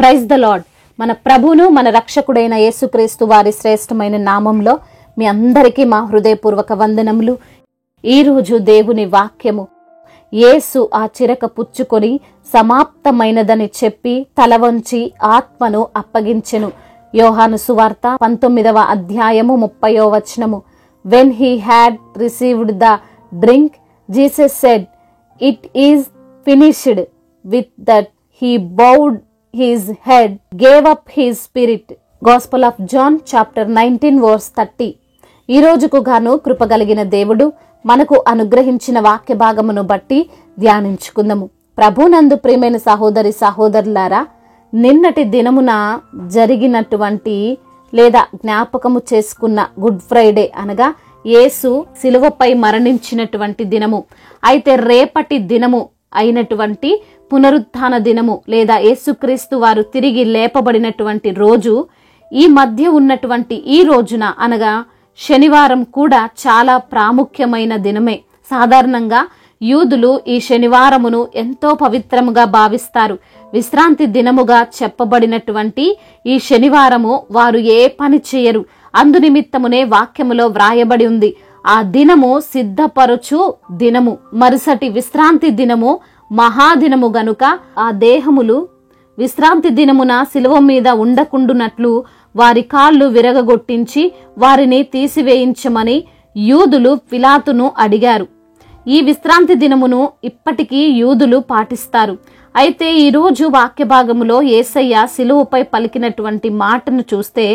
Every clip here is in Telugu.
Praise the lord. మన ప్రభువును మన రక్షకుడైన యేసుక్రీస్తు వారి శ్రేష్టమైన నామంలో మీ అందరికీ మా హృదయపూర్వక వందనములు. ఈరోజు దేవుని వాక్యము, యేసు ఆ చిరక పుచ్చుకొని సమాప్తమైనదని చెప్పి తల వంచి ఆత్మను అప్పగించెను. యోహాను సువార్త 19వ అధ్యాయము 30వ వచనము. When he had received the drink, Jesus said, it is finished. With that he bowed his head, gave up his spirit. Gospel of John chapter 19 verse 30. ఈ రోజుకు గాను కృపగలిగిన దేవుడు మనకు అనుగ్రహించిన వాక్య భాగమును బట్టి ధ్యానించుకుందాము. ప్రభునందు ప్రియమైన సహోదరి సహోదరులారా, నిన్నటి దినమున జరిగినటువంటి లేదా జ్ఞాపకము చేసుకున్న గుడ్ ఫ్రైడే అనగా యేసు శిలువపై మరణించినటువంటి దినము. అయితే రేపటి దినము అయినటువంటి పునరుత్థాన దినము లేదా యేసుక్రీస్తు వారు తిరిగి లేపబడినటువంటి రోజు, ఈ మధ్య ఉన్నటువంటి ఈ రోజున అనగా శనివారం కూడా చాలా ప్రాముఖ్యమైన దినమే. సాధారణంగా యూదులు ఈ శనివారమును ఎంతో పవిత్రముగా భావిస్తారు. విశ్రాంతి దినముగా చెప్పబడినటువంటి ఈ శనివారము వారు ఏ పని చేయరు. అందు నిమిత్తమునే వాక్యములో వ్రాయబడి ఉంది, ఆ దినము సిద్ధపరచు దినము. మరుసటి విశ్రాంతి దినము మహాదినము గనుక ఆ దేహములు విశ్రాంతి దినమున శిలువ మీద ఉండకుండునట్లు వారి కాళ్ళు విరగగొట్టించి వారిని తీసివేయించమని యూదులు పిలాతును అడిగారు. ఈ విశ్రాంతి దినమును ఇప్పటికీ యూదులు పాటిస్తారు. అయితే ఈరోజు వాక్య భాగములో యేసయ్య శిలువపై పలికినటువంటి మాటను చూస్తే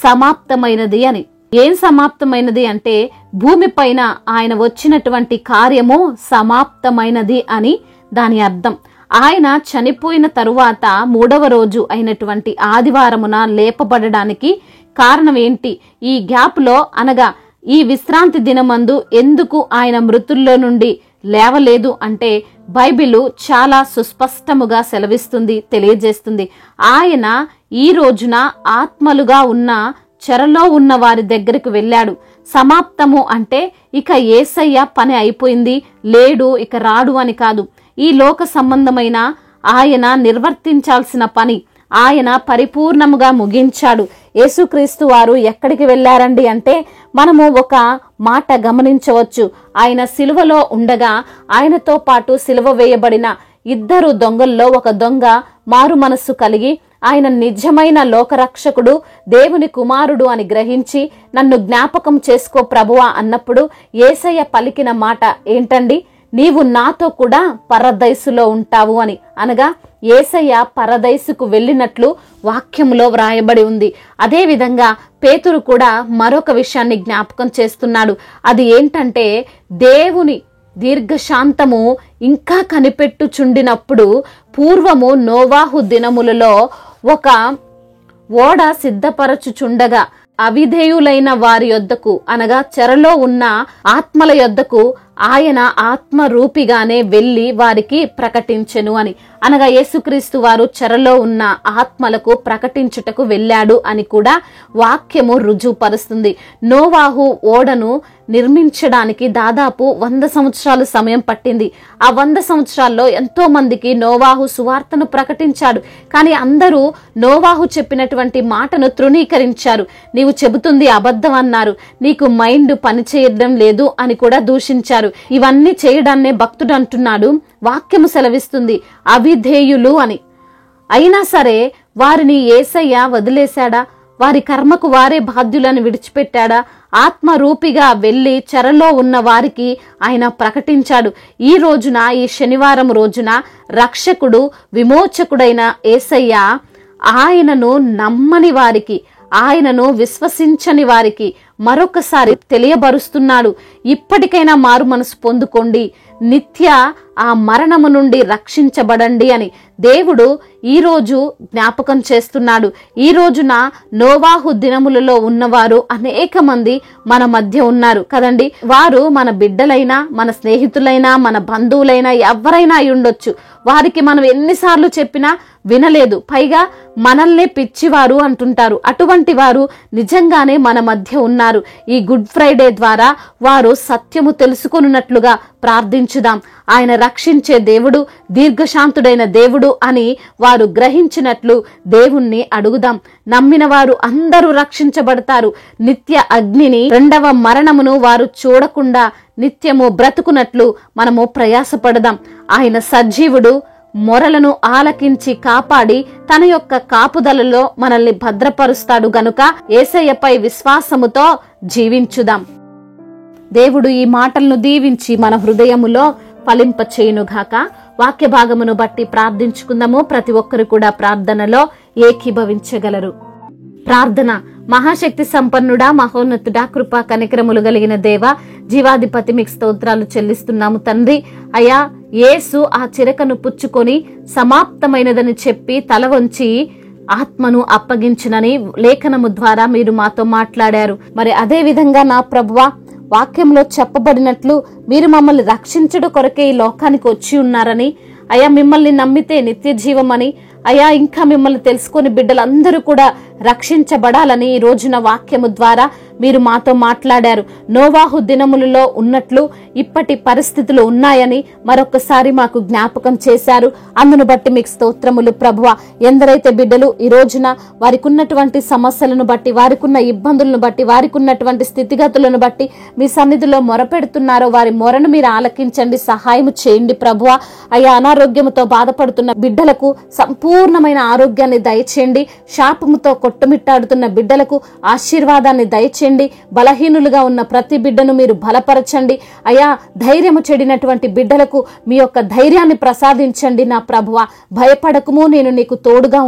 సమాప్తమైనది అని. ఏం సమాప్తమైనది అంటే భూమిపైన ఆయన వచ్చినటువంటి కార్యము సమాప్తమైనది అని దాని అర్థం. ఆయన చనిపోయిన తరువాత 3వ రోజు అయినటువంటి ఆదివారమున లేపబడడానికి కారణం ఏంటి? ఈ గ్యాప్లో అనగా ఈ విశ్రాంతి దినమందు ఎందుకు ఆయన మృతుల్లో నుండి లేవలేదు అంటే బైబిలు చాలా సుస్పష్టముగా సెలవిస్తుంది, తెలియజేస్తుంది. ఆయన ఈ రోజున ఆత్మలుగా ఉన్న చెరలో ఉన్న వారి దగ్గరికి వెళ్ళాడు. సమాప్తము అంటే ఇక యేసయ్య పని అయిపోయింది, లేడు, ఇక రాడు అని కాదు. ఈ లోక సంబంధమైన ఆయన నిర్వర్తించాల్సిన పని ఆయన పరిపూర్ణముగా ముగించాడు. యేసుక్రీస్తు వారు ఎక్కడికి వెళ్ళారండి అంటే మనము ఒక మాట గమనించవచ్చు. ఆయన సిలువలో ఉండగా ఆయనతో పాటు సిలువ వేయబడిన 2 దొంగల్లో ఒక దొంగ మారు మనస్సు కలిగి ఆయన నిజమైన లోకరక్షకుడు, దేవుని కుమారుడు అని గ్రహించి నన్ను జ్ఞాపకం చేసుకో ప్రభువా అన్నప్పుడు యేసయ్య పలికిన మాట ఏంటండి? నీవు నాతో కూడా పరదైసులో ఉంటావు అని. అనగా యేసయ్య పరదైసుకు వెళ్ళినట్లు వాక్యములో వ్రాయబడి ఉంది. అదే విధంగా పేతురు కూడా మరొక విషయాన్ని జ్ఞాపకం చేస్తున్నాడు. అది ఏంటంటే దేవుని దీర్ఘశాంతము ఇంకా కనిపెట్టుచుండినప్పుడు పూర్వము నోవాహు దినములలో ఒక ఓడ సిద్ధపరచుచుండగా అవిధేయులైన వారి యొద్దకు అనగా చెరలో ఉన్న ఆత్మల యొద్దకు ఆయన ఆత్మరూపిగానే వెళ్లి వారికి ప్రకటించెను అని. అనగా యేసుక్రీస్తు వారు చెరలో ఉన్న ఆత్మలకు ప్రకటించుటకు వెళ్ళాడు అని కూడా వాక్యము రుజువుపరుస్తుంది. నోవాహు ఓడను నిర్మించడానికి దాదాపు 100 సంవత్సరాలు సమయం పట్టింది. ఆ 100 సంవత్సరాల్లో ఎంతో మందికి నోవాహు సువార్తను ప్రకటించాడు. కానీ అందరూ నోవాహు చెప్పినటువంటి మాటను తృణీకరించారు. నీవు చెబుతుంది అబద్ధం అన్నారు, నీకు మైండ్ పనిచేయడం లేదు అని కూడా దూషించారు. ఇవన్నీ చేయడాన్నే భక్తుడు అంటున్నాడు, వాక్యము సెలవిస్తుంది అవిధేయులు అని. అయినా సరే వారిని యేసయ్య వదిలేశాడా? వారి కర్మకు వారే బాధ్యులను విడిచిపెట్టాడా? ఆత్మరూపిగా వెళ్లి చెరలో ఉన్న వారికి ఆయన ప్రకటించాడు. ఈ రోజున, ఈ శనివారం రోజున రక్షకుడు, విమోచకుడైన యేసయ్య ఆయనను నమ్మని వారికి, ఆయనను విశ్వసించని వారికి మరొకసారి తెలియబరుస్తున్నాడు. ఇప్పటికైనా మారు మనసు పొందుకోండి, నిత్య ఆ మరణము నుండి రక్షించబడండి అని దేవుడు ఈరోజు జ్ఞాపకం చేస్తున్నాడు. ఈ రోజున నోవాహు దినములలో ఉన్నవారు అనేక మంది మన మధ్య ఉన్నారు కదండి. వారు మన బిడ్డలైనా, మన స్నేహితులైనా, మన బంధువులైనా, ఎవరైనా అయి ఉండొచ్చు. వారికి మనం ఎన్నిసార్లు చెప్పినా వినలేదు, పైగా మనల్నే పిచ్చివారు అంటుంటారు. అటువంటి వారు నిజంగానే మన మధ్య ఉన్నారు. ఈ గుడ్ ఫ్రైడే ద్వారా వారు సత్యము తెలుసుకొనున్నట్లుగా ప్రార్థించుదాం. ఆయన రక్షించే దేవుడు, దీర్ఘశాంతుడైన దేవుడు అని వారు గ్రహించినట్లు దేవుణ్ణి అడుగుదాం. నమ్మిన వారు అందరూ రక్షించబడతారు. నిత్య అగ్నిని, రెండవ మరణమును వారు చూడకుండా నిత్యము బ్రతుకున్నట్లు మనము ప్రయాసపడదాం. ఆయన సజీవుడు, మొరలను ఆలకించి కాపాడి తన యొక్క కాపుదలలో మనల్ని భద్రపరుస్తాడు గనుక యేసయ్యపై విశ్వాసముతో జీవించుదాం. దేవుడు ఈ మాటలను దీవించి మన హృదయములో ఫలింప చేయునుగాక. వాక్య భాగమును బట్టి ప్రార్థించుకుందాము. ప్రతి ఒక్కరు కూడా ప్రార్థనలో ఏకీభవించగలరు. ప్రార్థన. మహాశక్తి సంపన్నుడా, మహోన్నతుడా, కృపా కనికరములు కలిగిన దేవ, జీవాధిపతి, మీకు స్తోత్రాలు చెల్లిస్తున్నాము తండ్రి. అయా, యేసు ఆ చిరకను పుచ్చుకొని సమాప్తమైనదని చెప్పి తల వంచి ఆత్మను అప్పగించినని లేఖనము ద్వారా మీరు మాతో మాట్లాడారు. మరి అదే విధంగా నా ప్రభువా, వాక్యంలో చెప్పబడినట్లు మీరు మమ్మల్ని రక్షించడం కొరకే ఈ లోకానికి వచ్చి ఉన్నారని, అయా మిమ్మల్ని నమ్మితే నిత్య జీవమని, అయా ఇంకా మిమ్మల్ని తెలుసుకొని బిడ్డలందరూ కూడా రక్షించబడాలని ఈ రోజున వాక్యము ద్వారా మీరు మాతో మాట్లాడారు. నోవాహు దినములలో ఉన్నట్లు ఇప్పటి పరిస్థితులు ఉన్నాయని మరొకసారి మాకు జ్ఞాపకం చేశారు. అందును బట్టి మీకు స్తోత్రములు ప్రభువా. ఎందరైతే బిడ్డలు ఈ రోజున వారికి ఉన్నటువంటి సమస్యలను బట్టి, వారికి ఉన్న ఇబ్బందులను బట్టి, వారికి ఉన్నటువంటి స్థితిగతులను బట్టి మీ సన్నిధిలో మొరపెడుతున్నారో వారి మొరను మీరు ఆలకించండి, సహాయం చేయండి ప్రభువా. అయా, అనారోగ్యముతో బాధపడుతున్న బిడ్డలకు సంపూర్ణమైన ఆరోగ్యాన్ని దయచేయండి. శాపముతో కొట్టుమిట్టాడుతున్న బిడ్డలకు ఆశీర్వాదాన్ని దయచేయండి. బలహీనులుగా ఉన్న ప్రతి బిడ్డను మీరు బలపరచండి. అయా, ధైర్యము చెడినటువంటి బిడ్డలకు మీ యొక్క ధైర్యాన్ని ప్రసాదించండి నా ప్రభువా. భయపడకము, నేను నీకు తోడుగా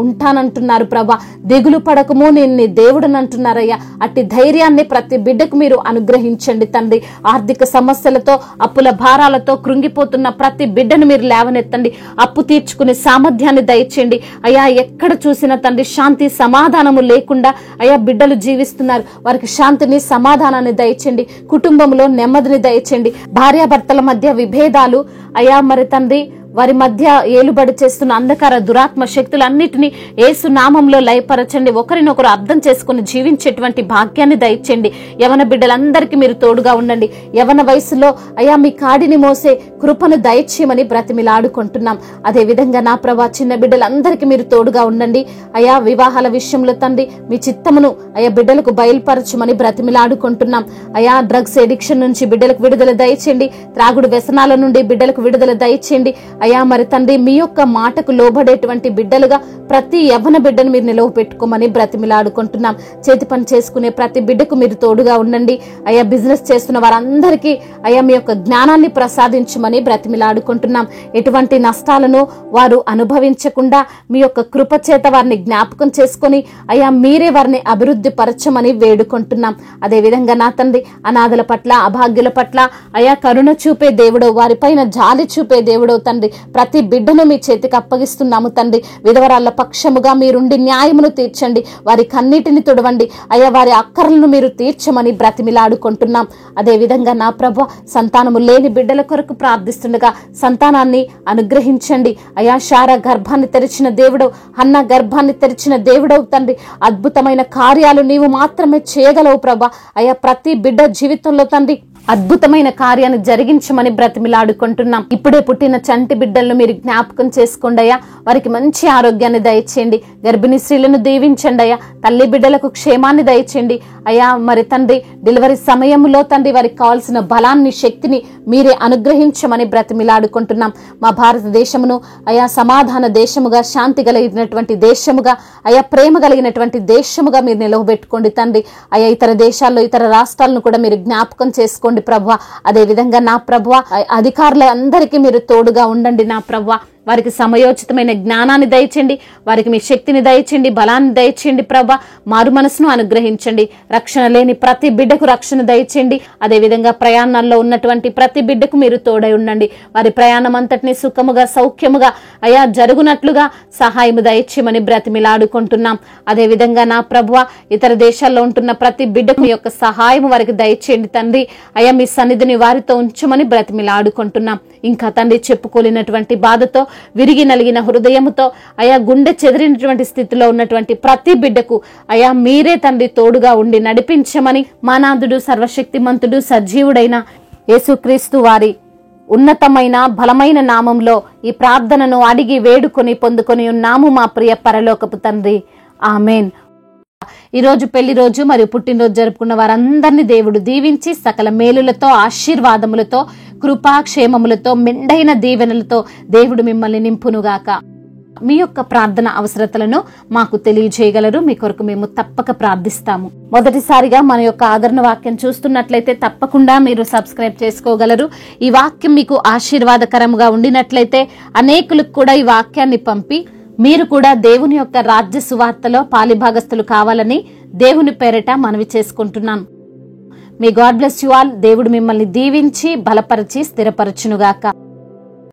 ఉంటానంటున్నారు ప్రభా. దిగులు పడకము, నేను నీ దేవుడనంటున్నారయ్యా. అట్టి ధైర్యాన్ని ప్రతి బిడ్డకు మీరు అనుగ్రహించండి తండ్రి. ఆర్థిక సమస్యలతో, అప్పుల భారాలతో కృంగిపోతున్న ప్రతి బిడ్డను మీరు లేవనెత్తండి. అప్పు తీర్చుకునే సామర్థ్యాన్ని దయచేయండి. అయా, ఎక్కడ చూసినా తండ్రి శాంతి సమాధానము లేకుండా అయా బిడ్డలు జీవిస్తున్నారు. వారికి శాంతిని, సమాధానాన్ని దయచేయండి. కుటుంబంలో నెమ్మదిని దయచేయండి. భార్యాభర్తల మధ్య విభేదాలు అయా మరి తండ్రి వారి మధ్య ఏలుబడి చేస్తున్న అంధకార దురాత్మ శక్తులన్నిటినీ యేసు నామంలో లయపరచండి. ఒకరినొకరు అర్థం చేసుకుని జీవించేటువంటి భాగ్యాన్ని దయచేయండి. యవన బిడ్డలందరికీ మీరు తోడుగా ఉండండి. యవన వయసులో అయా మీ కాడిని మోసే కృపను దయచేయమని బ్రతిమిలాడుకుంటున్నాం. అదే విధంగా నా ప్రభా, చిన్న బిడ్డలందరికీ మీరు తోడుగా ఉండండి. అయా, వివాహాల విషయంలో తండ్రి మీ చిత్తమును అయా బిడ్డలకు బయలుపరచమని బ్రతిమిలాడుకుంటున్నాం. అయా, డ్రగ్స్ ఎడిక్షన్ నుంచి బిడ్డలకు విడుదల దయచేయండి. త్రాగుడు వ్యసనాల నుండి బిడ్డలకు విడుదల దయచేయండి. అయా మరి తండ్రి, మీ యొక్క మాటకు లోబడేటువంటి బిడ్డలుగా ప్రతి యవ్వన బిడ్డను మీరు నిలవ పెట్టుకోమని బ్రతిమిలాడుకుంటున్నాం. చేతి పని చేసుకునే ప్రతి బిడ్డకు మీరు తోడుగా ఉండండి. అయా, బిజినెస్ చేస్తున్న వారందరికీ అయా మీ యొక్క జ్ఞానాన్ని ప్రసాదించమని బ్రతిమిలాడుకుంటున్నాం. ఎటువంటి నష్టాలను వారు అనుభవించకుండా మీ యొక్క కృప చేత వారిని జ్ఞాపకం చేసుకుని అయా మీరే వారిని అభివృద్ధి పరచమని వేడుకుంటున్నాం. అదే విధంగా నా తండ్రి, అనాథల పట్ల, అభాగ్యుల పట్ల అయా కరుణ చూపే దేవుడో, వారిపైన జాలి చూపే దేవుడో తండ్రి, ప్రతి బిడ్డను మీ చేతికి అప్పగిస్తున్నాము తండ్రి. విధవరాళ్ల పక్షముగా మీరుండి న్యాయమును తీర్చండి. వారి కన్నీటిని తుడవండి. అయ్యా, వారి అక్కర్లను మీరు తీర్చమని బ్రతిమిలాడుకుంటున్నాం. అదే విధంగా నా ప్రభు, సంతానము లేని బిడ్డల కొరకు ప్రార్థిస్తుండగా సంతానాన్ని అనుగ్రహించండి. అయా, శారా గర్భాన్ని తెరిచిన దేవుడవు, హన్న గర్భాన్ని తెరిచిన దేవుడవు తండ్రి. అద్భుతమైన కార్యాలు నీవు మాత్రమే చేయగలవు ప్రభా. అయా, ప్రతి బిడ్డ జీవితంలో తండ్రి అద్భుతమైన కార్యాన్ని జరిగించమని బ్రతిమిలాడుకుంటున్నాం. ఇప్పుడే పుట్టిన చంటి బిడ్డలను మీరు జ్ఞాపకం చేసుకోండి అయ్యా. వారికి మంచి ఆరోగ్యాన్ని దయచేయండి. గర్భిణీ స్త్రీలను దీవించండి అయ్యా. తల్లి బిడ్డలకు క్షేమాన్ని దయచేయండి అయ్యా. మరి తండ్రి, డెలివరీ సమయంలో తండ్రి వారికి కావాల్సిన బలాన్ని, శక్తిని మీరే అనుగ్రహించమని బ్రతిమిలాడుకుంటున్నాం. మా భారతదేశమును అయా సమాధాన దేశముగా, శాంతి కలిగినటువంటి దేశముగా, అయా ప్రేమ కలిగినటువంటి దేశముగా మీరు నిలవబెట్టుకోండి తండ్రి. అయా, ఇతర దేశాల్లో, ఇతర రాష్ట్రాలను కూడా మీరు జ్ఞాపకం చేసుకోండి ప్రభువా. అదే విధంగా నా ప్రభువా, అధికారుల అందరికీ మీరు తోడుగా ఉండండి నా ప్రభువా. వారికి సమయోచితమైన జ్ఞానాన్ని దయచేయండి. వారికి మీ శక్తిని దయచేయండి, బలాన్ని దయచేయండి ప్రభా. మారు మనసును అనుగ్రహించండి. రక్షణ లేని ప్రతి బిడ్డకు రక్షణ దయచేయండి. అదేవిధంగా ప్రయాణాల్లో ఉన్నటువంటి ప్రతి బిడ్డకు మీరు తోడై ఉండండి. వారి ప్రయాణం అంతటినీ సుఖముగా, సౌఖ్యముగా అయా జరుగునట్లుగా సహాయము దయచేయమని బ్రతిమిలాడుకుంటున్నాం. అదేవిధంగా నా ప్రభువా, ఇతర దేశాల్లో ఉంటున్న ప్రతి బిడ్డకు మీ యొక్క సహాయం వారికి దయచేయండి తండ్రి. అయా, మీ సన్నిధిని వారితో ఉంచమని బ్రతిమిలాడుకుంటున్నాం. ఇంకా తండ్రి, చెప్పుకోలేనటువంటి బాధతో విరిగి నలిగిన హృదయముతో అయా గుండె చెదిరినటువంటి స్థితిలో ఉన్నటువంటి ప్రతి బిడ్డకు అయా మీరే తండ్రి తోడుగా ఉండి నడిపించమని మానాథుడు సర్వశక్తిమంతుడు సజీవుడైన యేసుక్రీస్తు వారి ఉన్నతమైన బలమైన నామంలో ఈ ప్రార్థనను అడిగి వేడుకొని పొందుకొని ఉన్నాము మా ప్రియ పరలోకపు తండ్రి. ఆమెన్. ఈరోజు పెళ్లి రోజు మరియు పుట్టినరోజు జరుపుకున్న వారందరినీ దేవుడు దీవించి సకల మేలులతో ఆశీర్వాదములతో కృపాక్షేమములతో మెండైన దీవెనలతో దేవుడు మిమ్మల్ని నింపునుగాక. మీ యొక్క ప్రార్థన అవసరతలను మాకు తెలియజేయగలరు. మీ కొరకు మేము తప్పక ప్రార్థిస్తాము. మొదటిసారిగా మన యొక్క ఆదరణ వాక్యం చూస్తున్నట్లయితే తప్పకుండా మీరు సబ్స్క్రైబ్ చేసుకోగలరు. ఈ వాక్యం మీకు ఆశీర్వాదకరంగా ఉండినట్లయితే అనేకులకు కూడా ఈ వాక్యాన్ని పంపి మీరు కూడా దేవుని యొక్క రాజ్య సువార్తలో పాలిభాగస్తులు కావాలని దేవుని పేరిట మనవి చేసుకుంటున్నాను. మీ గాడ్ బ్లెస్ యు ఆల్. దేవుడు మిమ్మల్ని దీవించి బలపరిచి స్థిరపరచునుగాక.